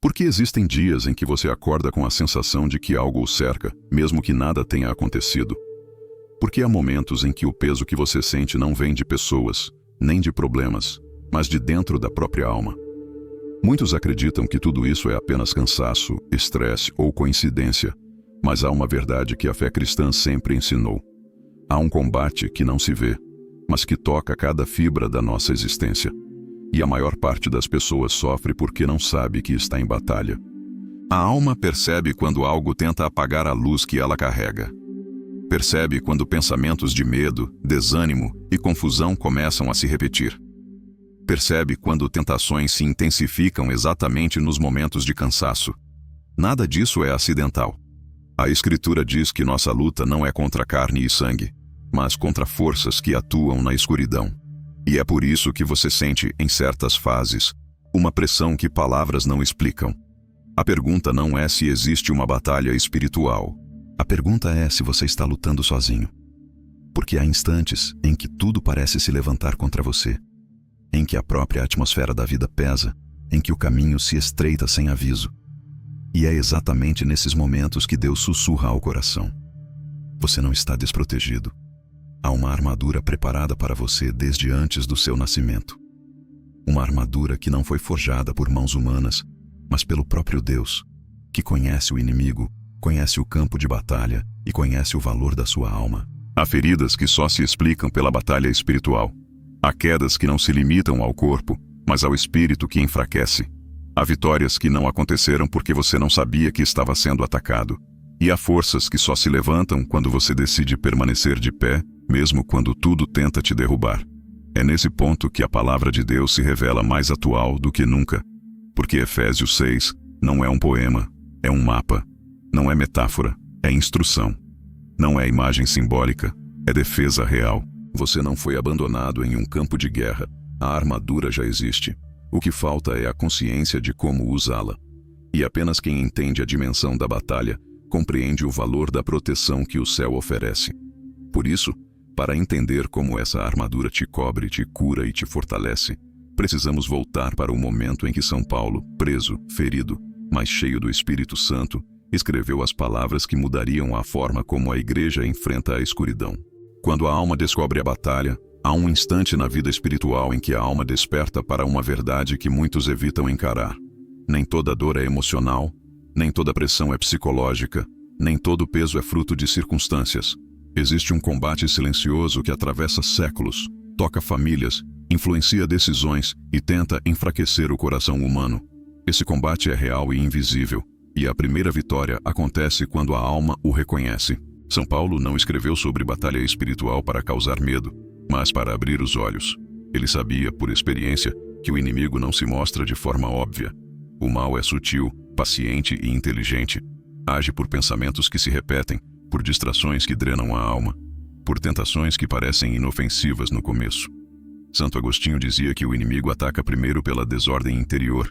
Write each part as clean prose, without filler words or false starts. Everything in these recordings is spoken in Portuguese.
Porque existem dias em que você acorda com a sensação de que algo o cerca, mesmo que nada tenha acontecido. Porque há momentos em que o peso que você sente não vem de pessoas, nem de problemas, mas de dentro da própria alma. Muitos acreditam que tudo isso é apenas cansaço, estresse ou coincidência, mas há uma verdade que a fé cristã sempre ensinou. Há um combate que não se vê, mas que toca cada fibra da nossa existência. E a maior parte das pessoas sofre porque não sabe que está em batalha. A alma percebe quando algo tenta apagar a luz que ela carrega. Percebe quando pensamentos de medo, desânimo e confusão começam a se repetir. Percebe quando tentações se intensificam exatamente nos momentos de cansaço. Nada disso é acidental. A Escritura diz que nossa luta não é contra carne e sangue, mas contra forças que atuam na escuridão. E é por isso que você sente, em certas fases, uma pressão que palavras não explicam. A pergunta não é se existe uma batalha espiritual. A pergunta é se você está lutando sozinho. Porque há instantes em que tudo parece se levantar contra você, em que a própria atmosfera da vida pesa, em que o caminho se estreita sem aviso. E é exatamente nesses momentos que Deus sussurra ao coração. Você não está desprotegido. Há uma armadura preparada para você desde antes do seu nascimento. Uma armadura que não foi forjada por mãos humanas, mas pelo próprio Deus, que conhece o inimigo, conhece o campo de batalha e conhece o valor da sua alma. Há feridas que só se explicam pela batalha espiritual. Há quedas que não se limitam ao corpo, mas ao espírito que enfraquece. Há vitórias que não aconteceram porque você não sabia que estava sendo atacado. E há forças que só se levantam quando você decide permanecer de pé, mesmo quando tudo tenta te derrubar. É nesse ponto que a palavra de Deus se revela mais atual do que nunca. Porque Efésios 6 não é um poema, é um mapa. Não é metáfora, é instrução. Não é imagem simbólica, é defesa real. Você não foi abandonado em um campo de guerra. A armadura já existe. O que falta é a consciência de como usá-la. E apenas quem entende a dimensão da batalha compreende o valor da proteção que o céu oferece. Por isso, para entender como essa armadura te cobre, te cura e te fortalece, precisamos voltar para o momento em que São Paulo, preso, ferido, mas cheio do Espírito Santo, escreveu as palavras que mudariam a forma como a igreja enfrenta a escuridão. Quando a alma descobre a batalha, há um instante na vida espiritual em que a alma desperta para uma verdade que muitos evitam encarar. Nem toda dor é emocional, nem toda pressão é psicológica, nem todo peso é fruto de circunstâncias. Existe um combate silencioso que atravessa séculos, toca famílias, influencia decisões e tenta enfraquecer o coração humano. Esse combate é real e invisível, e a primeira vitória acontece quando a alma o reconhece. São Paulo não escreveu sobre batalha espiritual para causar medo, mas para abrir os olhos. Ele sabia, por experiência, que o inimigo não se mostra de forma óbvia. O mal é sutil, paciente e inteligente. Age por pensamentos que se repetem, por distrações que drenam a alma, por tentações que parecem inofensivas no começo. Santo Agostinho dizia que o inimigo ataca primeiro pela desordem interior,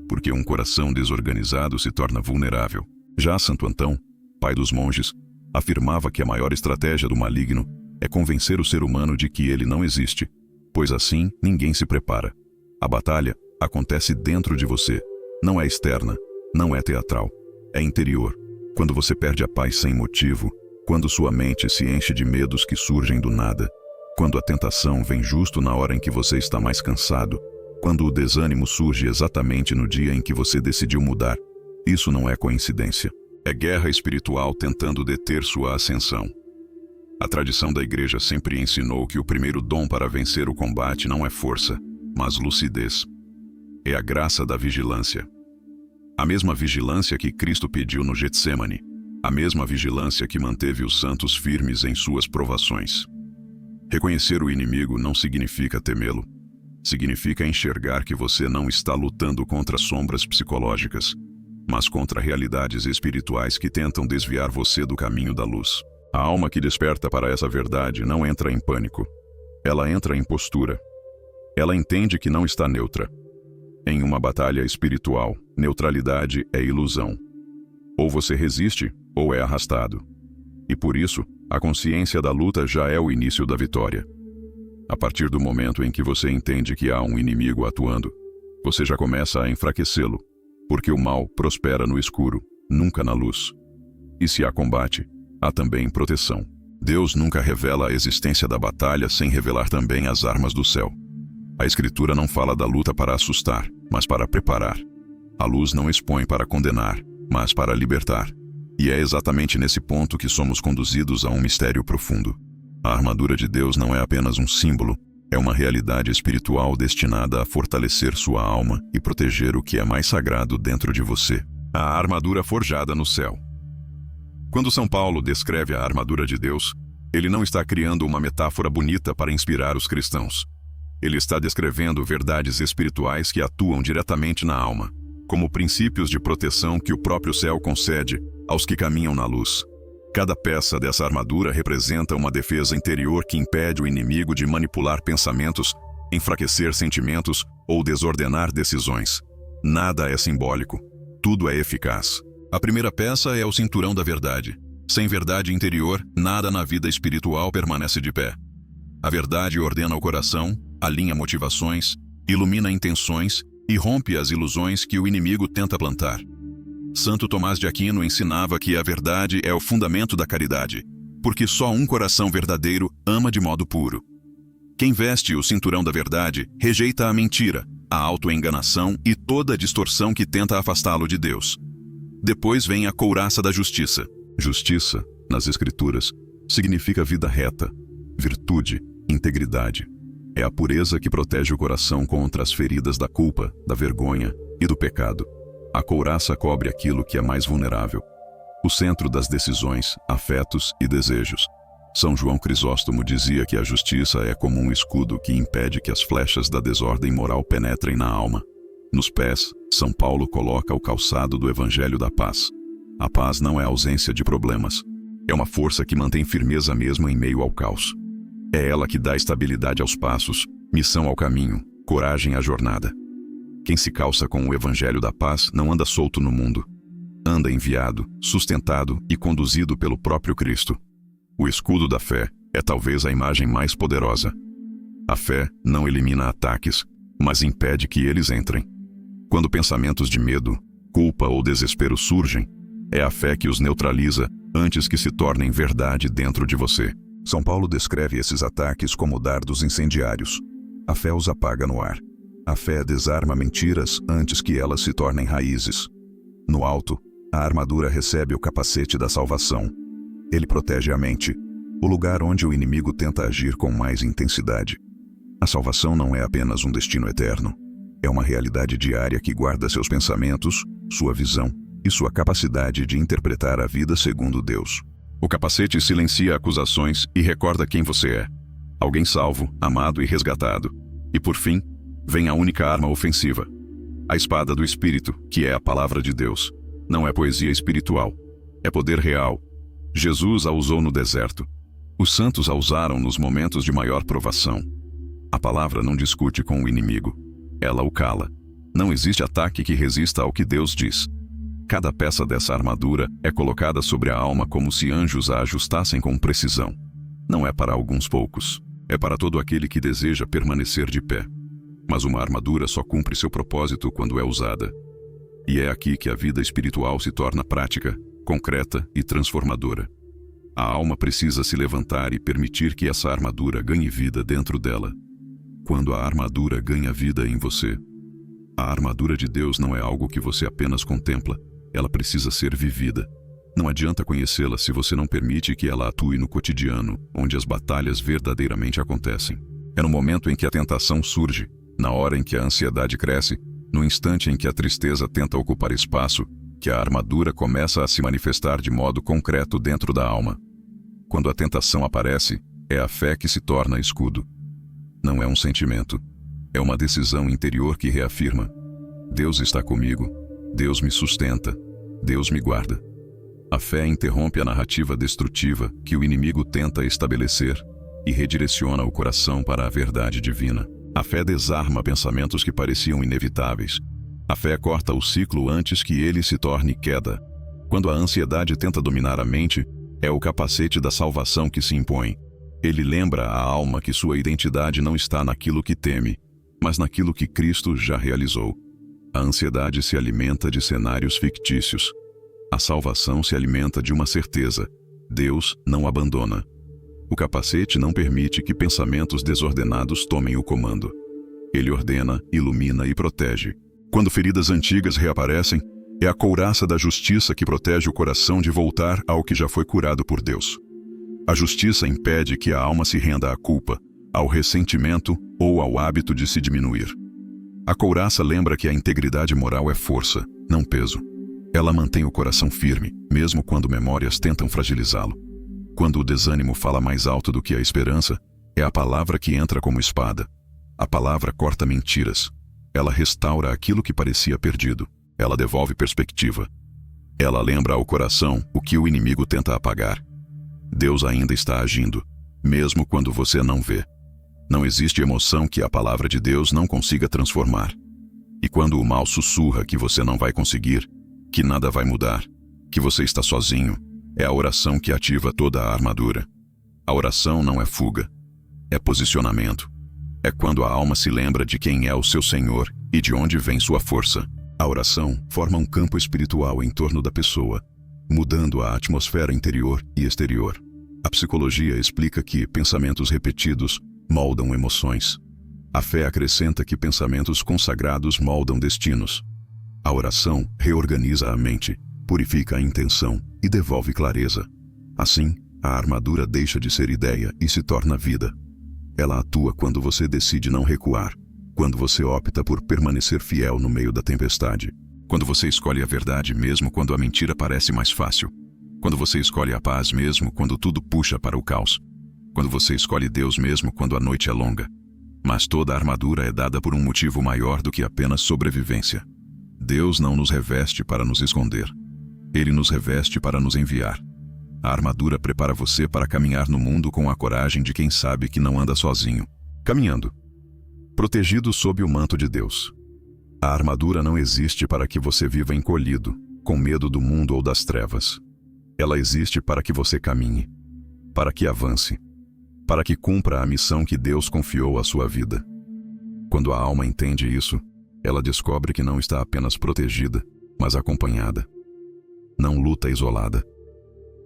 porque um coração desorganizado se torna vulnerável. Já Santo Antão, pai dos monges, afirmava que a maior estratégia do maligno é convencer o ser humano de que ele não existe, pois assim ninguém se prepara. A batalha acontece dentro de você, não é externa, não é teatral, é interior. Quando você perde a paz sem motivo, quando sua mente se enche de medos que surgem do nada, quando a tentação vem justo na hora em que você está mais cansado, quando o desânimo surge exatamente no dia em que você decidiu mudar, isso não é coincidência. É guerra espiritual tentando deter sua ascensão. A tradição da igreja sempre ensinou que o primeiro dom para vencer o combate não é força, mas lucidez. É a graça da vigilância. A mesma vigilância que Cristo pediu no Getsêmani, a mesma vigilância que manteve os santos firmes em suas provações. Reconhecer o inimigo não significa temê-lo. Significa enxergar que você não está lutando contra sombras psicológicas, mas contra realidades espirituais que tentam desviar você do caminho da luz. A alma que desperta para essa verdade não entra em pânico. Ela entra em postura. Ela entende que não está neutra. Em uma batalha espiritual, neutralidade é ilusão. Ou você resiste, ou é arrastado. E por isso, a consciência da luta já é o início da vitória. A partir do momento em que você entende que há um inimigo atuando, você já começa a enfraquecê-lo. porque o mal prospera no escuro, nunca na luz. E se há combate, há também proteção. Deus nunca revela a existência da batalha sem revelar também as armas do céu. A Escritura não fala da luta para assustar, mas para preparar. A luz não expõe para condenar, mas para libertar. E é exatamente nesse ponto que somos conduzidos a um mistério profundo. A armadura de Deus não é apenas um símbolo, é uma realidade espiritual destinada a fortalecer sua alma e proteger o que é mais sagrado dentro de você. A armadura forjada no céu. Quando São Paulo descreve a armadura de Deus, ele não está criando uma metáfora bonita para inspirar os cristãos. Ele está descrevendo verdades espirituais que atuam diretamente na alma, como princípios de proteção que o próprio céu concede aos que caminham na luz. Cada peça dessa armadura representa uma defesa interior que impede o inimigo de manipular pensamentos, enfraquecer sentimentos ou desordenar decisões. Nada é simbólico, tudo é eficaz. A primeira peça é o cinturão da verdade. Sem verdade interior, nada na vida espiritual permanece de pé. A verdade ordena o coração, alinha motivações, ilumina intenções e rompe as ilusões que o inimigo tenta plantar. Santo Tomás de Aquino ensinava que a verdade é o fundamento da caridade, porque só um coração verdadeiro ama de modo puro. Quem veste o cinturão da verdade rejeita a mentira, a autoenganação e toda a distorção que tenta afastá-lo de Deus. Depois vem a couraça da justiça. Justiça, nas Escrituras, significa vida reta, virtude, integridade. É a pureza que protege o coração contra as feridas da culpa, da vergonha e do pecado. A couraça cobre aquilo que é mais vulnerável, o centro das decisões, afetos e desejos. São João Crisóstomo dizia que a justiça é como um escudo que impede que as flechas da desordem moral penetrem na alma. Nos pés, São Paulo coloca o calçado do Evangelho da Paz. A paz não é ausência de problemas. É uma força que mantém firmeza mesmo em meio ao caos. É ela que dá estabilidade aos passos, missão ao caminho, coragem à jornada. Quem se calça com o Evangelho da Paz não anda solto no mundo. Anda enviado, sustentado e conduzido pelo próprio Cristo. O escudo da fé é talvez a imagem mais poderosa. A fé não elimina ataques, mas impede que eles entrem. Quando pensamentos de medo, culpa ou desespero surgem, é a fé que os neutraliza antes que se tornem verdade dentro de você. São Paulo descreve esses ataques como dardos incendiários. A fé os apaga no ar. A fé desarma mentiras antes que elas se tornem raízes. No alto, a armadura recebe o capacete da salvação. Ele protege a mente, o lugar onde o inimigo tenta agir com mais intensidade. A salvação não é apenas um destino eterno. É uma realidade diária que guarda seus pensamentos, sua visão e sua capacidade de interpretar a vida segundo Deus. O capacete silencia acusações e recorda quem você é. Alguém salvo, amado e resgatado. E por fim, vem a única arma ofensiva. A espada do Espírito, que é a palavra de Deus. Não é poesia espiritual. É poder real. Jesus a usou no deserto. Os santos a usaram nos momentos de maior provação. A palavra não discute com o inimigo. Ela o cala. Não existe ataque que resista ao que Deus diz. Cada peça dessa armadura é colocada sobre a alma como se anjos a ajustassem com precisão. Não é para alguns poucos. É para todo aquele que deseja permanecer de pé. Mas uma armadura só cumpre seu propósito quando é usada. E é aqui que a vida espiritual se torna prática, concreta e transformadora. A alma precisa se levantar e permitir que essa armadura ganhe vida dentro dela. Quando a armadura ganha vida em você, a armadura de Deus não é algo que você apenas contempla, ela precisa ser vivida. Não adianta conhecê-la se você não permite que ela atue no cotidiano, onde as batalhas verdadeiramente acontecem. É no momento em que a tentação surge, na hora em que a ansiedade cresce, no instante em que a tristeza tenta ocupar espaço, que a armadura começa a se manifestar de modo concreto dentro da alma. Quando a tentação aparece, é a fé que se torna escudo. Não é um sentimento, é uma decisão interior que reafirma: Deus está comigo, Deus me sustenta, Deus me guarda. A fé interrompe a narrativa destrutiva que o inimigo tenta estabelecer e redireciona o coração para a verdade divina. A fé desarma pensamentos que pareciam inevitáveis. A fé corta o ciclo antes que ele se torne queda. Quando a ansiedade tenta dominar a mente, é o capacete da salvação que se impõe. Ele lembra à alma que sua identidade não está naquilo que teme, mas naquilo que Cristo já realizou. A ansiedade se alimenta de cenários fictícios. A salvação se alimenta de uma certeza: Deus não abandona. O capacete não permite que pensamentos desordenados tomem o comando. Ele ordena, ilumina e protege. Quando feridas antigas reaparecem, é a couraça da justiça que protege o coração de voltar ao que já foi curado por Deus. A justiça impede que a alma se renda à culpa, ao ressentimento ou ao hábito de se diminuir. A couraça lembra que a integridade moral é força, não peso. Ela mantém o coração firme, mesmo quando memórias tentam fragilizá-lo. Quando o desânimo fala mais alto do que a esperança, é a palavra que entra como espada. A palavra corta mentiras. Ela restaura aquilo que parecia perdido. Ela devolve perspectiva. Ela lembra ao coração o que o inimigo tenta apagar. Deus ainda está agindo, mesmo quando você não vê. Não existe emoção que a palavra de Deus não consiga transformar. E quando o mal sussurra que você não vai conseguir, que nada vai mudar, que você está sozinho, é a oração que ativa toda a armadura. A oração não é fuga, é posicionamento. É quando a alma se lembra de quem é o seu Senhor e de onde vem sua força. A oração forma um campo espiritual em torno da pessoa, mudando a atmosfera interior e exterior. A psicologia explica que pensamentos repetidos moldam emoções. A fé acrescenta que pensamentos consagrados moldam destinos. A oração reorganiza a mente, purifica a intenção e devolve clareza. Assim, a armadura deixa de ser ideia e se torna vida. Ela atua quando você decide não recuar, quando você opta por permanecer fiel no meio da tempestade, quando você escolhe a verdade mesmo quando a mentira parece mais fácil, quando você escolhe a paz mesmo quando tudo puxa para o caos, quando você escolhe Deus mesmo quando a noite é longa. Mas toda a armadura é dada por um motivo maior do que apenas sobrevivência. Deus não nos reveste para nos esconder. Ele nos reveste para nos enviar. A armadura prepara você para caminhar no mundo com a coragem de quem sabe que não anda sozinho. Caminhando, protegido sob o manto de Deus. A armadura não existe para que você viva encolhido, com medo do mundo ou das trevas. Ela existe para que você caminhe, para que avance, para que cumpra a missão que Deus confiou à sua vida. Quando a alma entende isso, ela descobre que não está apenas protegida, mas acompanhada. Não luta isolada.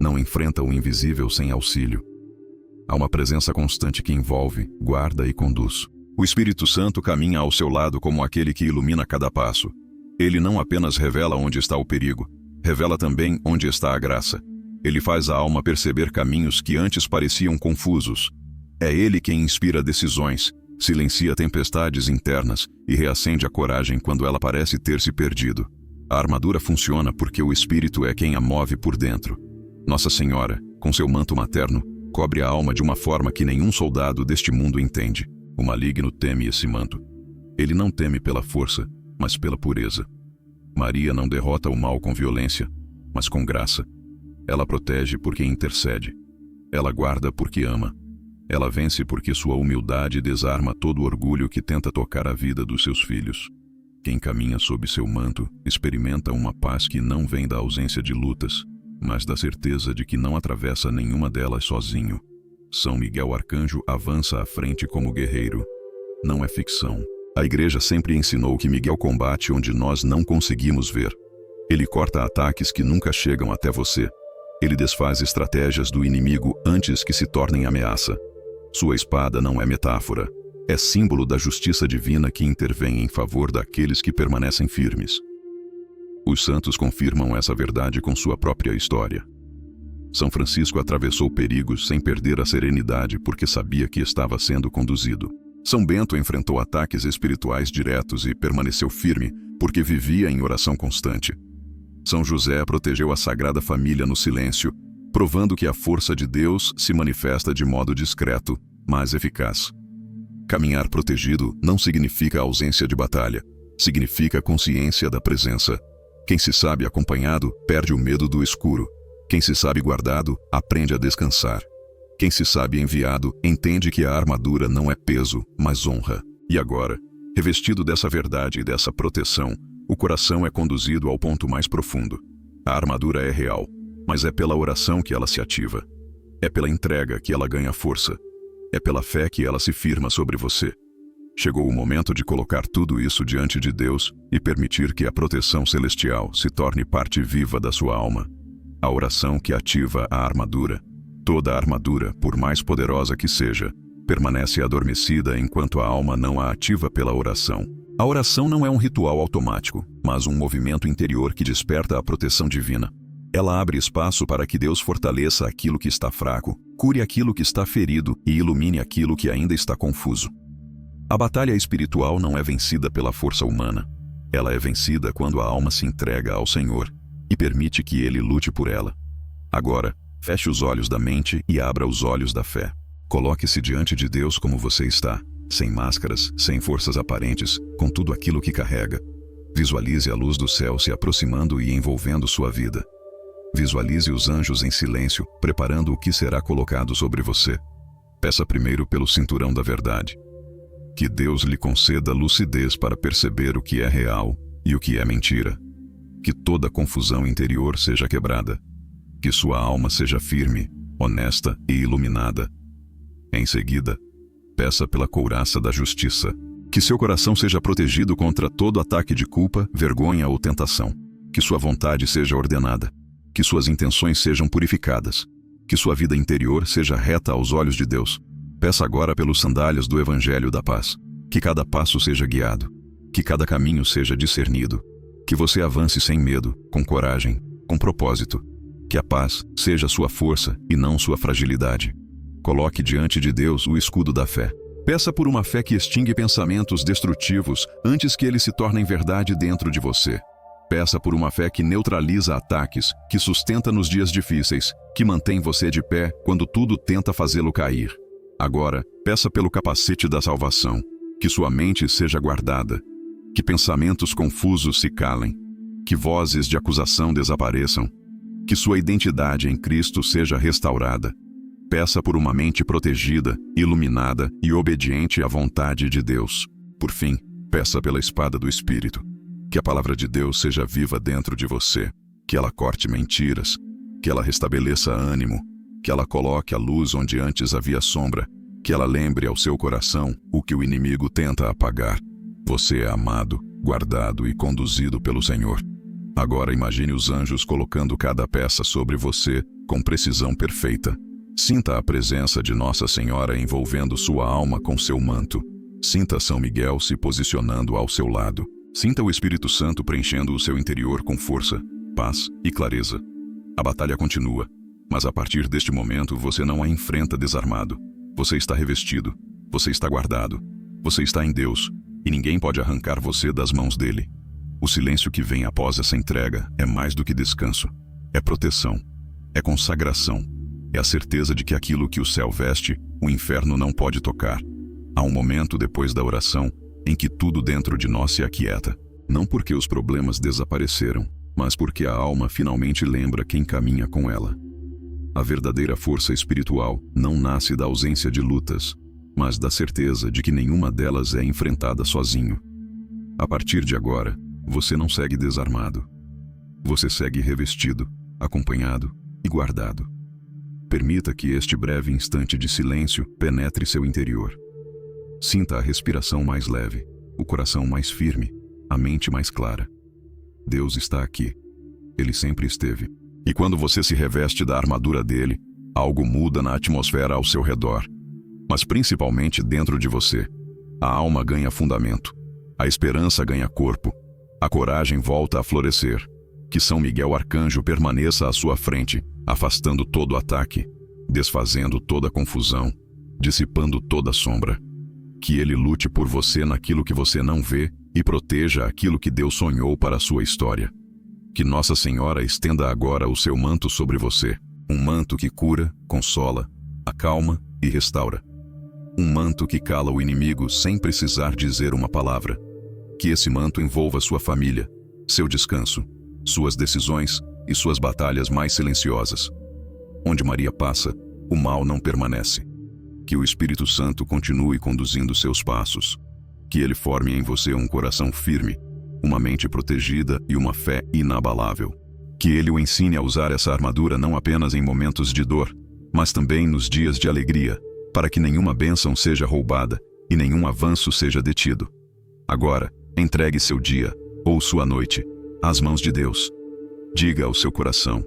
Não enfrenta o invisível sem auxílio. Há uma presença constante que envolve, guarda e conduz. O Espírito Santo caminha ao seu lado como aquele que ilumina cada passo. Ele não apenas revela onde está o perigo, revela também onde está a graça. Ele faz a alma perceber caminhos que antes pareciam confusos. É ele quem inspira decisões, silencia tempestades internas e reacende a coragem quando ela parece ter se perdido. A armadura funciona porque o Espírito é quem a move por dentro. Nossa Senhora, com seu manto materno, cobre a alma de uma forma que nenhum soldado deste mundo entende. O maligno teme esse manto. Ele não teme pela força, mas pela pureza. Maria não derrota o mal com violência, mas com graça. Ela protege porque intercede. Ela guarda porque ama. Ela vence porque sua humildade desarma todo orgulho que tenta tocar a vida dos seus filhos. Quem caminha sob seu manto experimenta uma paz que não vem da ausência de lutas, mas da certeza de que não atravessa nenhuma delas sozinho. São Miguel Arcanjo avança à frente como guerreiro. Não é ficção. A Igreja sempre ensinou que Miguel combate onde nós não conseguimos ver. Ele corta ataques que nunca chegam até você. Ele desfaz estratégias do inimigo antes que se tornem ameaça. Sua espada não é metáfora. É símbolo da justiça divina que intervém em favor daqueles que permanecem firmes. Os santos confirmam essa verdade com sua própria história. São Francisco atravessou perigos sem perder a serenidade porque sabia que estava sendo conduzido. São Bento enfrentou ataques espirituais diretos e permaneceu firme porque vivia em oração constante. São José protegeu a Sagrada Família no silêncio, provando que a força de Deus se manifesta de modo discreto, mas eficaz. Caminhar protegido não significa ausência de batalha, significa consciência da presença. Quem se sabe acompanhado perde o medo do escuro. Quem se sabe guardado aprende a descansar. Quem se sabe enviado entende que a armadura não é peso, mas honra. E agora, revestido dessa verdade e dessa proteção, o coração é conduzido ao ponto mais profundo. A armadura é real, mas é pela oração que ela se ativa. É pela entrega que ela ganha força. É pela fé que ela se firma sobre você. Chegou o momento de colocar tudo isso diante de Deus e permitir que a proteção celestial se torne parte viva da sua alma. A oração que ativa a armadura. Toda a armadura, por mais poderosa que seja, permanece adormecida enquanto a alma não a ativa pela oração. A oração não é um ritual automático, mas um movimento interior que desperta a proteção divina. Ela abre espaço para que Deus fortaleça aquilo que está fraco, cure aquilo que está ferido e ilumine aquilo que ainda está confuso. A batalha espiritual não é vencida pela força humana. Ela é vencida quando a alma se entrega ao Senhor e permite que Ele lute por ela. Agora, feche os olhos da mente e abra os olhos da fé. Coloque-se diante de Deus como você está, sem máscaras, sem forças aparentes, com tudo aquilo que carrega. Visualize a luz do céu se aproximando e envolvendo sua vida. Visualize os anjos em silêncio, preparando o que será colocado sobre você. Peça primeiro pelo cinturão da verdade. Que Deus lhe conceda lucidez para perceber o que é real e o que é mentira. Que toda confusão interior seja quebrada. Que sua alma seja firme, honesta e iluminada. Em seguida, peça pela couraça da justiça. Que seu coração seja protegido contra todo ataque de culpa, vergonha ou tentação. Que sua vontade seja ordenada. Que suas intenções sejam purificadas. Que sua vida interior seja reta aos olhos de Deus. Peça agora pelos sandálias do Evangelho da Paz. Que cada passo seja guiado. Que cada caminho seja discernido. Que você avance sem medo, com coragem, com propósito. Que a paz seja sua força e não sua fragilidade. Coloque diante de Deus o escudo da fé. Peça por uma fé que extingue pensamentos destrutivos antes que eles se tornem verdade dentro de você. Peça por uma fé que neutraliza ataques, que sustenta nos dias difíceis, que mantém você de pé quando tudo tenta fazê-lo cair. Agora, peça pelo capacete da salvação, que sua mente seja guardada, que pensamentos confusos se calem, que vozes de acusação desapareçam, que sua identidade em Cristo seja restaurada. Peça por uma mente protegida, iluminada e obediente à vontade de Deus. Por fim, peça pela espada do Espírito. Que a palavra de Deus seja viva dentro de você, que ela corte mentiras, que ela restabeleça ânimo, que ela coloque a luz onde antes havia sombra, que ela lembre ao seu coração o que o inimigo tenta apagar. Você é amado, guardado e conduzido pelo Senhor. Agora imagine os anjos colocando cada peça sobre você com precisão perfeita. Sinta a presença de Nossa Senhora envolvendo sua alma com seu manto. Sinta São Miguel se posicionando ao seu lado. Sinta o Espírito Santo preenchendo o seu interior com força, paz e clareza. A batalha continua, mas a partir deste momento você não a enfrenta desarmado. Você está revestido, você está guardado, você está em Deus, e ninguém pode arrancar você das mãos dele. O silêncio que vem após essa entrega é mais do que descanso. É proteção, é consagração, é a certeza de que aquilo que o céu veste, o inferno não pode tocar. Há um momento depois da oração em que tudo dentro de nós se aquieta, não porque os problemas desapareceram, mas porque a alma finalmente lembra quem caminha com ela. A verdadeira força espiritual não nasce da ausência de lutas, mas da certeza de que nenhuma delas é enfrentada sozinho. A partir de agora, você não segue desarmado. Você segue revestido, acompanhado e guardado. Permita que este breve instante de silêncio penetre seu interior. Sinta a respiração mais leve, o coração mais firme, a mente mais clara. Deus está aqui. Ele sempre esteve. E quando você se reveste da armadura dele, algo muda na atmosfera ao seu redor. Mas principalmente dentro de você. A alma ganha fundamento. A esperança ganha corpo. A coragem volta a florescer. Que São Miguel Arcanjo permaneça à sua frente, afastando todo ataque, desfazendo toda confusão, dissipando toda sombra. Que ele lute por você naquilo que você não vê e proteja aquilo que Deus sonhou para a sua história. Que Nossa Senhora estenda agora o seu manto sobre você, um manto que cura, consola, acalma e restaura. Um manto que cala o inimigo sem precisar dizer uma palavra. Que esse manto envolva sua família, seu descanso, suas decisões e suas batalhas mais silenciosas. Onde Maria passa, o mal não permanece. Que o Espírito Santo continue conduzindo seus passos. Que ele forme em você um coração firme, uma mente protegida e uma fé inabalável. Que ele o ensine a usar essa armadura não apenas em momentos de dor, mas também nos dias de alegria, para que nenhuma bênção seja roubada e nenhum avanço seja detido. Agora, entregue seu dia, ou sua noite, às mãos de Deus. Diga ao seu coração: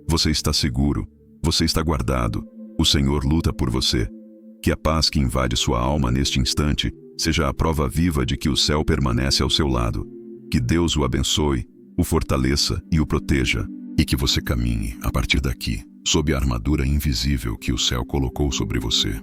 você está seguro, você está guardado, o Senhor luta por você. Que a paz que invade sua alma neste instante seja a prova viva de que o céu permanece ao seu lado. Que Deus o abençoe, o fortaleça e o proteja, e que você caminhe, a partir daqui, sob a armadura invisível que o céu colocou sobre você.